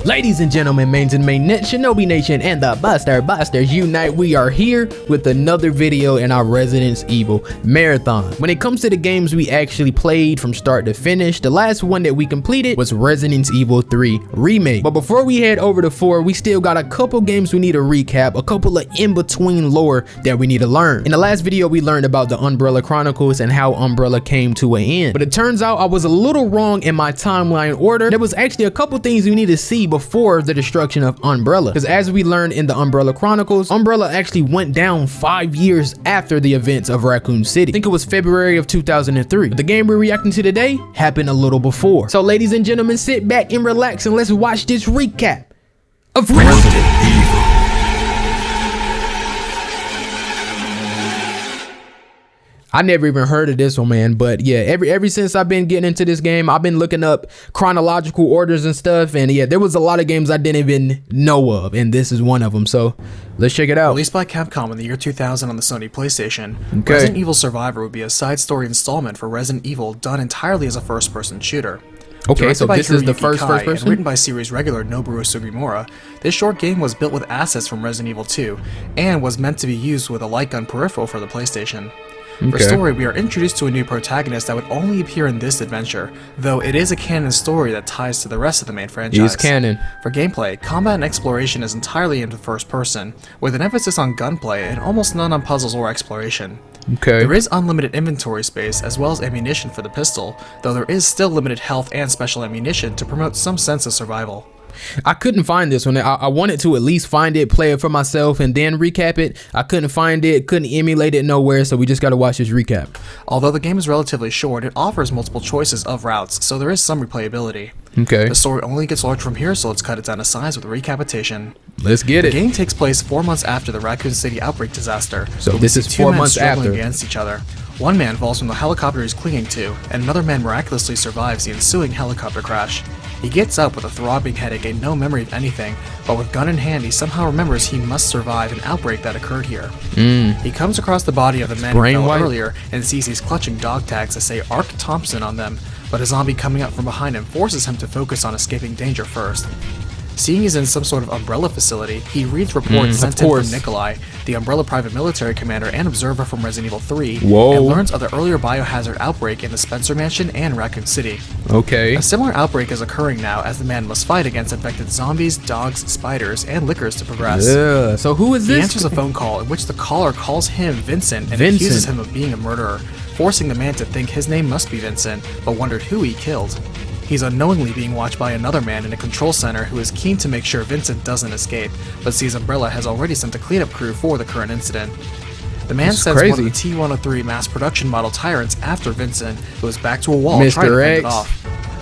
Ladies and gentlemen, mains and mainnet, Shinobi Nation, and the Busters unite. We are here with another video in our Resident Evil marathon. When it comes to the games we actually played from start to finish, the last one that we completed was Resident Evil 3 Remake. But before we head over to 4, we still got a couple games we need to recap, a couple of in-between lore that we need to learn. In the last video, we learned about the Umbrella Chronicles and how Umbrella came to an end. But it turns out I was a little wrong in my timeline order. There was actually a couple things we need to see before the destruction of Umbrella, because as we learned in the Umbrella Chronicles, Umbrella actually went down 5 years after the events of Raccoon City. I think it was February of 2003. But the game we're reacting to today happened a little before. So ladies and gentlemen, sit back and relax and let's watch this recap of Resident Evil. I never even heard of this one, man, but yeah, ever since I've been getting into this game, I've been looking up chronological orders and stuff, and yeah, there was a lot of games I didn't even know of, and this is one of them, so let's check it out. Released by Capcom in the year 2000 on the Sony PlayStation, Resident Evil Survivor would be a side story installment for Resident Evil done entirely as a first-person shooter. Okay, so this is the first person? And written by series regular Noboru Sugimura, this short game was built with assets from Resident Evil 2, and was meant to be used with a light gun peripheral for the PlayStation. For story, we are introduced to a new protagonist that would only appear in this adventure, though it is a canon story that ties to the rest of the main franchise. It is canon. For gameplay, combat and exploration is entirely into first person, with an emphasis on gunplay and almost none on puzzles or exploration. There is unlimited inventory space as well as ammunition for the pistol, though there is still limited health and special ammunition to promote some sense of survival. I couldn't find this one. I wanted to at least find it, play it for myself, and then recap it. I couldn't find it, couldn't emulate it nowhere, so we just got to watch this recap. Although the game is relatively short, it offers multiple choices of routes, so there is some replayability. The story only gets large from here, so let's cut it down to size with a recapitation. Let's get it. The game takes place 4 months after the Raccoon City outbreak disaster. So this is 4 months after. Against each other. One man falls from the helicopter he's clinging to, and another man miraculously survives the ensuing helicopter crash. He gets up with a throbbing headache and no memory of anything, but with gun in hand he somehow remembers he must survive an outbreak that occurred here. He comes across the body of the man who fell earlier and sees these clutching dog tags that say Thompson on them, but a zombie coming up from behind him forces him to focus on escaping danger first. Seeing he's in some sort of Umbrella facility, he reads reports sent in from Nikolai, the Umbrella private military commander and observer from Resident Evil 3, and learns of the earlier biohazard outbreak in the Spencer Mansion and Raccoon City. A similar outbreak is occurring now as the man must fight against infected zombies, dogs, spiders, and lickers to progress. So who is this? He answers a phone call in which the caller calls him Vincent and accuses him of being a murderer, forcing the man to think his name must be Vincent, but wondered who he killed. He's unknowingly being watched by another man in a control center who is keen to make sure Vincent doesn't escape, but sees Umbrella has already sent a cleanup crew for the current incident. The man sends one of the T-103 mass production model tyrants after Vincent, who is back to a wall trying to fend it off.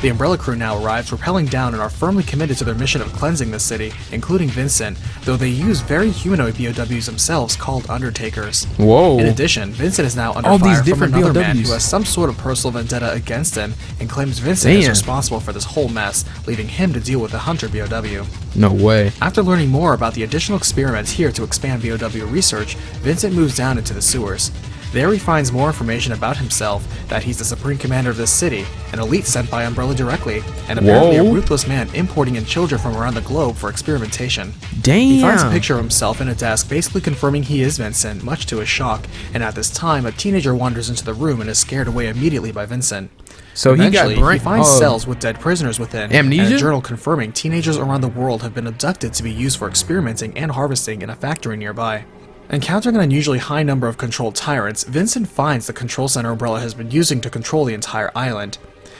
The Umbrella crew now arrives, rappelling down and are firmly committed to their mission of cleansing the city, including Vincent, though they use very humanoid BOWs themselves called Undertakers. In addition, Vincent is now under fire from another man who has some sort of personal vendetta against him and claims Vincent is responsible for this whole mess, leaving him to deal with the Hunter BOW. No way. After learning more about the additional experiments here to expand BOW research, Vincent moves down into the sewers. There he finds more information about himself, that he's the supreme commander of this city, an elite sent by Umbrella directly, and apparently a ruthless man importing in children from around the globe for experimentation. He finds a picture of himself in a desk basically confirming he is Vincent, much to his shock, and at this time a teenager wanders into the room and is scared away immediately by Vincent. So he finds cells with dead prisoners within, and a journal confirming teenagers around the world have been abducted to be used for experimenting and harvesting in a factory nearby. Encountering an unusually high number of controlled tyrants, Vincent finds the control center Umbrella has been using to control the entire island.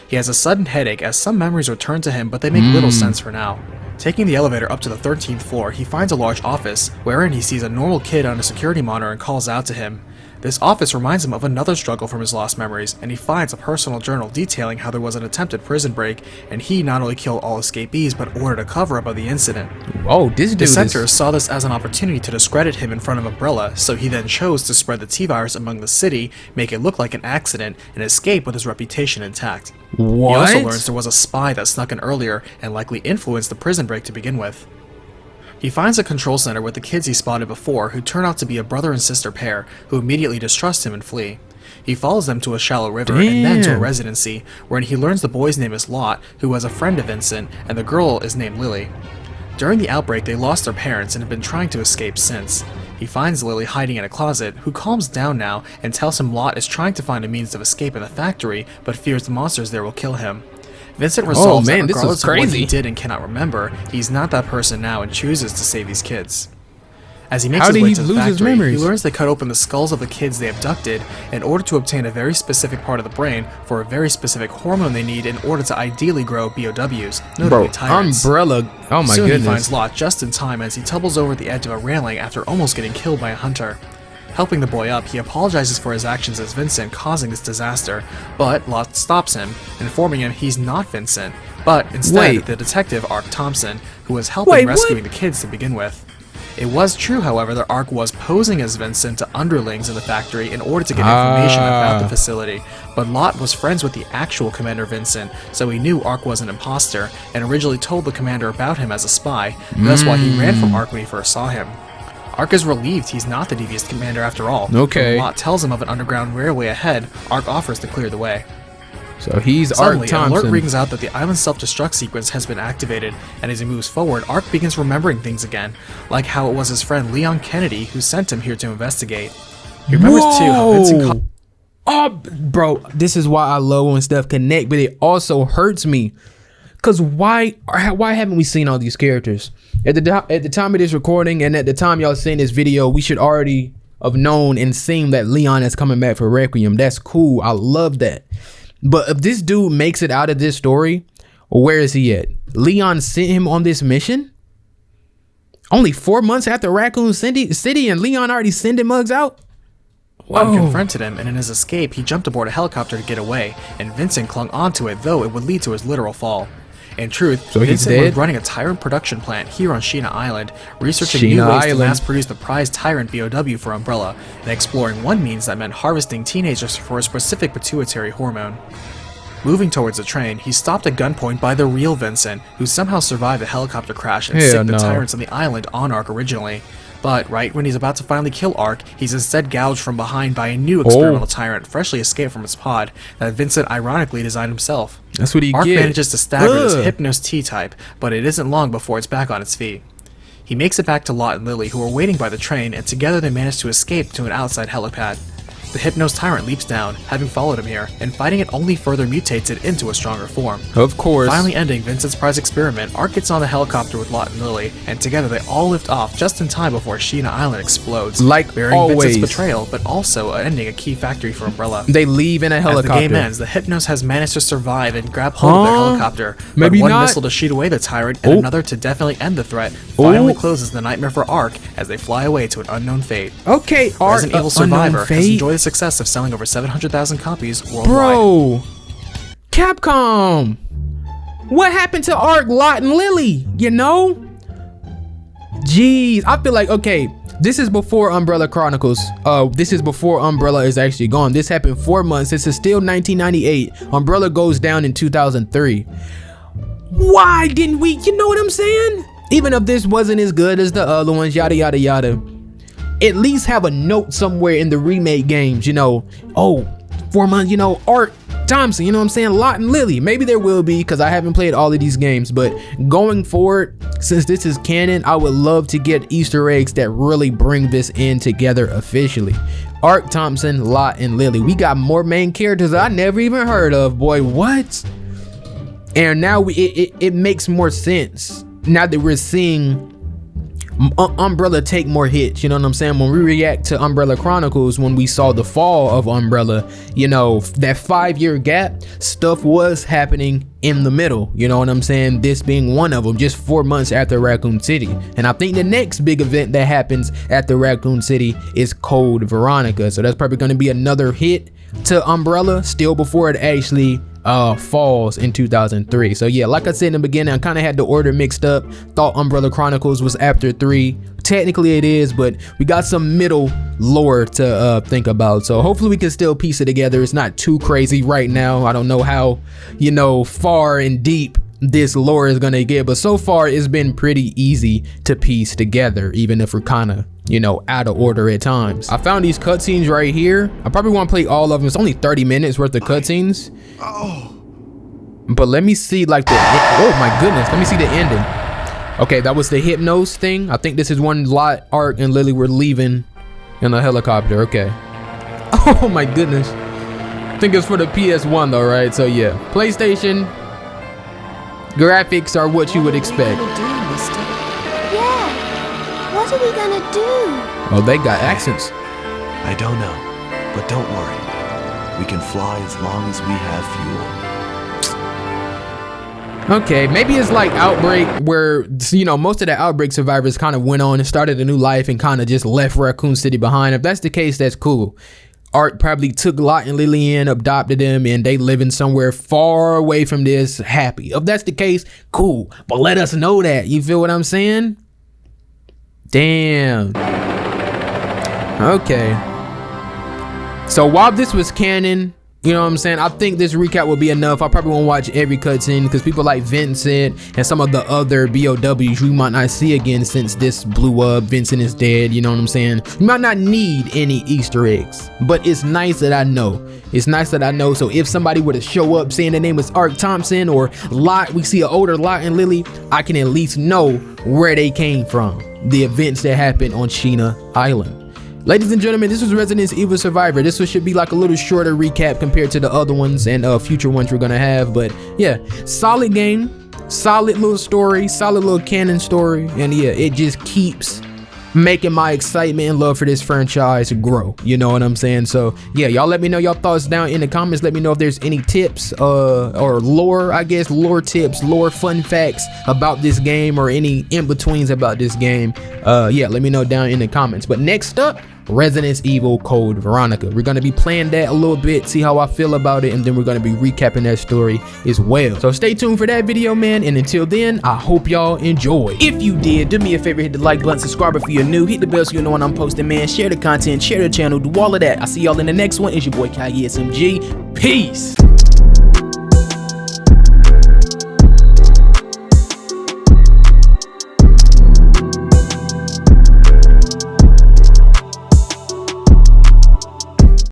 He has a sudden headache as some memories return to him, but they make little sense for now. Taking the elevator up to the 13th floor, he finds a large office, wherein he sees a normal kid on a security monitor and calls out to him. This office reminds him of another struggle from his lost memories, and he finds a personal journal detailing how there was an attempted prison break, and he not only killed all escapees, but ordered a cover-up of the incident. This Dissenters saw this as an opportunity to discredit him in front of Umbrella, so he then chose to spread the T-virus among the city, make it look like an accident, and escape with his reputation intact. He also learns there was a spy that snuck in earlier, and likely influenced the prison break to begin with. He finds a control center with the kids he spotted before, who turn out to be a brother and sister pair, who immediately distrust him and flee. He follows them to a shallow river and then to a residency, wherein he learns the boy's name is Lot, who was a friend of Vincent, and the girl is named Lily. During the outbreak, they lost their parents and have been trying to escape since. He finds Lily hiding in a closet, who calms down now and tells him Lot is trying to find a means of escape in the factory, but fears the monsters there will kill him. Vincent resolves that regardless of what he did and cannot remember, he's not that person now and chooses to save these kids. As he makes his way to the factory, he learns they cut open the skulls of the kids they abducted in order to obtain a very specific part of the brain for a very specific hormone they need in order to ideally grow BOWs, notably tyrants. Umbrella, oh my goodness. Soon he finds Lot just in time as he tumbles over the edge of a railing after almost getting killed by a hunter. Helping the boy up, he apologizes for his actions as Vincent causing this disaster, but Lot stops him, informing him he's not Vincent, but instead the detective Thompson, who was helping rescuing the kids to begin with. It was true, however, that Ark was posing as Vincent to underlings in the factory in order to get information about the facility, but Lot was friends with the actual Commander Vincent, so he knew Ark was an imposter, and originally told the Commander about him as a spy, and that's why he ran from Ark when he first saw him. Ark is relieved he's not the devious Commander after all. Okay. When Lot tells him of an underground railway ahead, Ark offers to clear the way. So he's Suddenly, Ark Thompson. An alert rings out that the island's self-destruct sequence has been activated, and as he moves forward, Ark begins remembering things again, like how it was his friend Leon Kennedy who sent him here to investigate. He remembers too how Vincent... Oh, bro, this is why I love when stuff connect, but it also hurts me. Cause why haven't we seen all these characters? At the time of this recording and at the time y'all seeing this video, we should already have known and seen that Leon is coming back for Requiem. That's cool. I love that. But if this dude makes it out of this story, where is he at? Leon sent him on this mission? Only 4 months after Raccoon City and Leon already sending mugs out? One confronted him, and in his escape, he jumped aboard a helicopter to get away, and Vincent clung onto it, though it would lead to his literal fall. In truth, Vincent was running a tyrant production plant here on Shina Island, researching new ways to mass-produce the prized tyrant BOW for Umbrella, and exploring one means that meant harvesting teenagers for a specific pituitary hormone. Moving towards the train, he's stopped at gunpoint by the real Vincent, who somehow survived the helicopter crash and sicked the tyrants on the island on Ark originally. But right when he's about to finally kill Ark, he's instead gouged from behind by a new experimental tyrant freshly escaped from its pod that Vincent ironically designed himself. That's what he Ark manages to stagger this Hypnos T-type, but it isn't long before it's back on its feet. He makes it back to Lot and Lily, who are waiting by the train, and together they manage to escape to an outside helipad. The Hypnos tyrant leaps down, having followed him here, and fighting it only further mutates it into a stronger form. Of course. Finally ending Vincent's prize experiment, Ark gets on the helicopter with Lot and Lily, and together they all lift off just in time before Shina Island explodes. Like bearing always. Vincent's betrayal, but also ending a key factory for Umbrella. They leave in a helicopter. As the game ends, the Hypnos has managed to survive and grab hold of their helicopter, but one missile to shoot away the tyrant and another to definitely end the threat finally closes the nightmare for Ark as they fly away to an unknown fate. Okay, Ark, Resident Evil Survivor has enjoyed the success of selling over 700,000 copies worldwide. Bro, Capcom, what happened to Ark, Lot, and Lily? You know? Jeez, I feel like, okay, this is before Umbrella Chronicles. This is before Umbrella is actually gone. This happened 4 months. This is still 1998. Umbrella goes down in 2003. Why didn't we, you know what I'm saying? Even if this wasn't as good as the other ones, yada, yada, yada. At least have a note somewhere in the remake games, you know, 4 months, you know, Ark Thompson, you know what I'm saying, Lot and Lily. Maybe there will be, because I haven't played all of these games, but going forward, since this is canon, I would love to get Easter eggs that really bring this in together officially. Ark Thompson, Lot, and Lily. We got more main characters I never even heard of, boy, what? And now it makes more sense now that we're seeing Umbrella take more hits, you know what I'm saying? When we react to Umbrella Chronicles, when we saw the fall of Umbrella, you know, that 5-year gap, stuff was happening in the middle, you know what I'm saying? This being one of them, just 4 months after Raccoon City. And I think the next big event that happens after Raccoon City is Code Veronica. So that's probably going to be another hit to Umbrella still before it actually falls in 2003. So yeah, like I said in the beginning, I kind of had the order mixed up. Thought Umbrella Chronicles was after 3. Technically it is, but we got some middle lore to think about. So hopefully we can still piece it together. It's not too crazy right now. I don't know how, you know, far and deep this lore is gonna get, but so far it's been pretty easy to piece together, even if we're kind of, you know, out of order at times. I found these cutscenes right here. I probably want to play all of them. It's only 30 minutes worth of cutscenes. But let me see like the, oh my goodness, let me see the ending. Okay, that was the Hypnos thing. I think this is one lot Art and Lily were leaving in a helicopter. Okay. Oh my goodness. I think it's for the PS1 though, right? So yeah, PlayStation. Graphics are what you would expect. What are we gonna do, mister? Yeah. What are we gonna do? Oh, they got accents. I don't know, but don't worry. We can fly as long as we have fuel. Okay, maybe it's like Outbreak, where, you know, most of the Outbreak survivors kind of went on and started a new life and kind of just left Raccoon City behind. If that's the case, that's cool. Art probably took Lot and Lily in, adopted them, and they living somewhere far away from this, happy. If that's the case, cool. But let us know that. You feel what I'm saying? Damn. Okay. So while this was canon, you know what I'm saying, I think this recap will be enough. I probably won't watch every cutscene because people like Vincent and some of the other BOWs we might not see again since this blew up. Vincent is dead, you know what I'm saying? You might not need any Easter eggs, but it's nice that I know. It's nice that I know. So if somebody were to show up saying their name is Art Thompson or Lot, we see an older Lot and Lily, I can at least know where they came from, the events that happened on Sheena Island. Ladies and gentlemen, this was Resident Evil Survivor. This one should be like a little shorter recap compared to the other ones and future ones we're gonna have. But yeah, solid game, solid little story, solid little canon story. And yeah, it just keeps making my excitement and love for this franchise grow. You know what I'm saying? So yeah, y'all let me know y'all thoughts down in the comments. Let me know if there's any tips or lore, I guess, lore tips, lore fun facts about this game or any in-betweens about this game. Yeah, let me know down in the comments. But next up, Resident Evil Code Veronica. We're going to be playing that a little bit, see how I feel about it, and then we're going to be recapping that story as well. So stay tuned for that video, man, and until then, I hope y'all enjoy. If you did, do me a favor, hit the like button, subscribe if you're new, hit the bell so you know when I'm posting, man, share the content, share the channel, do all of that. I'll see y'all in the next one. It's your boy A.K.A. SMG. Peace.